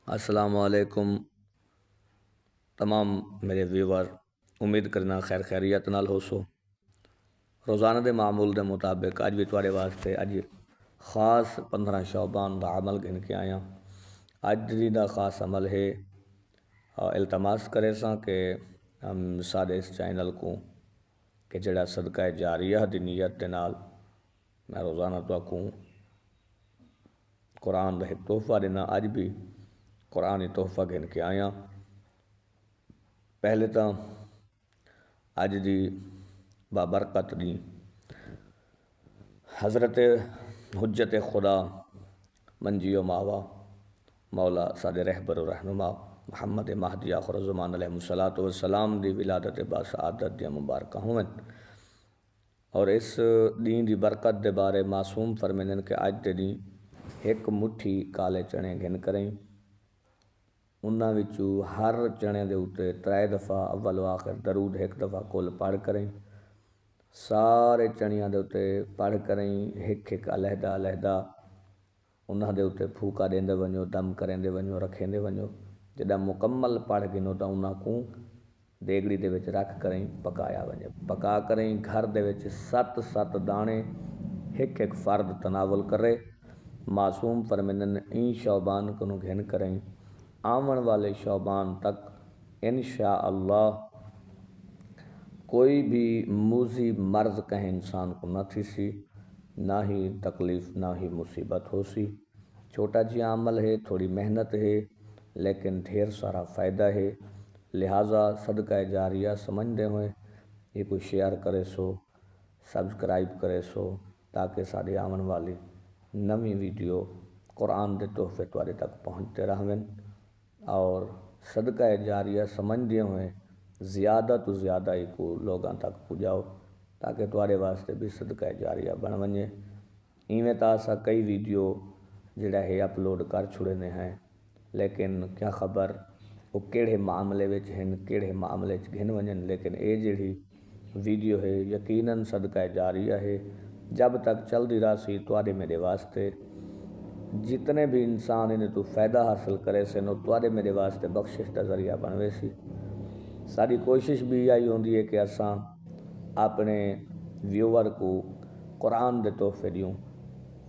السلام علیکم تمام میرے ویور، امید کرنا خیر خیریت نال ہو سو۔ روزانہ دے معمول دے مطابق اج بھی تواڈے واسطے اج خاص 15 شعبان دا عمل گن کے آیا۔ اج دی دا خاص عمل ہے، التماس کرے ساں کہ ہم سارے اس چینل کو کہ جڑا صدقہ جاریہ دی نیت دے نال میں روزانہ تو قرآن دا ایک تحفہ دینا، اج بھی قرآنی تحفہ گن کے آیا۔ پہلے تو اج دی بابرکت دی حضرت حجت خدا منجی و ماوا مولا سادے رہبر و رہنما محمد مہدی آخر الزمان علیہ الصلوۃ والسلام دی ولادت باسعادت دیا مبارکہ ہوں۔ اور اس دین دی برکت دے بارے معصوم فرمیندن کہ اج دے دین ایک مٹھی کالے چنے گن کریں، انہاں وچوں ہر چنے دے اوتے 3 دفعہ اول و آخر درود ایک دفعہ کل پڑھ کریں، سارے چنیاں دے اوتے پڑھ کریں، ایک علیحدہ علیحدہ انہاں دے اوتے پھوکا دیندے ونجو، دم کریندے ونجو، رکھیندے ونجو۔ جدہ مکمل پڑھ گنو تا انہاں کو دیگڑی دے وچ رکھ کریں پکایا ونجے، پکا کریں گھر دے وچ 7 دانے ایک فرد تناول کرے۔ معصوم فرمیندن این شعبان کو گھن کریں، آمن والے شعبان تک انشاءاللہ کوئی بھی موذی مرض کہیں انسان کو نہ تھی سی، نہ ہی تکلیف نہ ہی مصیبت ہو سی۔ چھوٹا جی عمل ہے، تھوڑی محنت ہے، لیکن ڈھیر سارا فائدہ ہے، لہٰذا صدقہ جاریہ سمجھدے ہوئے یہ کوئی شیئر کرے سو، سبسکرائب کرے سو، تاکہ ساری آمن والی نویں ویڈیو قرآن دے تحفے تواڈے تک پہنچتے رہن، اور صدقہ جاریہ سمجھدے ہوئے زیادہ تو زیادہ ہی کو لوگاں تک پہنچاؤ، تاکہ تواڈے واسطے بھی صدقہ جاریہ بن ونجے۔ ایویں تاسا کئی ویڈیو جڑا ہے اپلوڈ کر چھڑنے ہیں، لیکن کیا خبر وہ کیڑے معاملے وچ ہیں، کیڑے معاملے چ گھن ونجن، لیکن اے جڑی ویڈیو ہے یقیناً صدقہ جاریہ ہے، جب تک چلدی راسی تواڈے میرے واسطے جتنے بھی انسان انہیں تو فائدہ حاصل کرے سے نو تواڈے میرے واسطے بخشش دا ذریعہ بنوے سی۔ ساری کوشش بھی آئی ہوندی ہے کہ اساں اپنے ویور کو قرآن دے تحفے دیوں،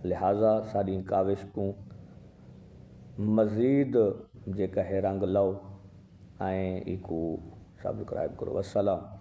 لہٰذا ساری کاوش کو مزید جے کہے رنگ لو آئیں ایکو سبسکرائب کرو۔ السلام۔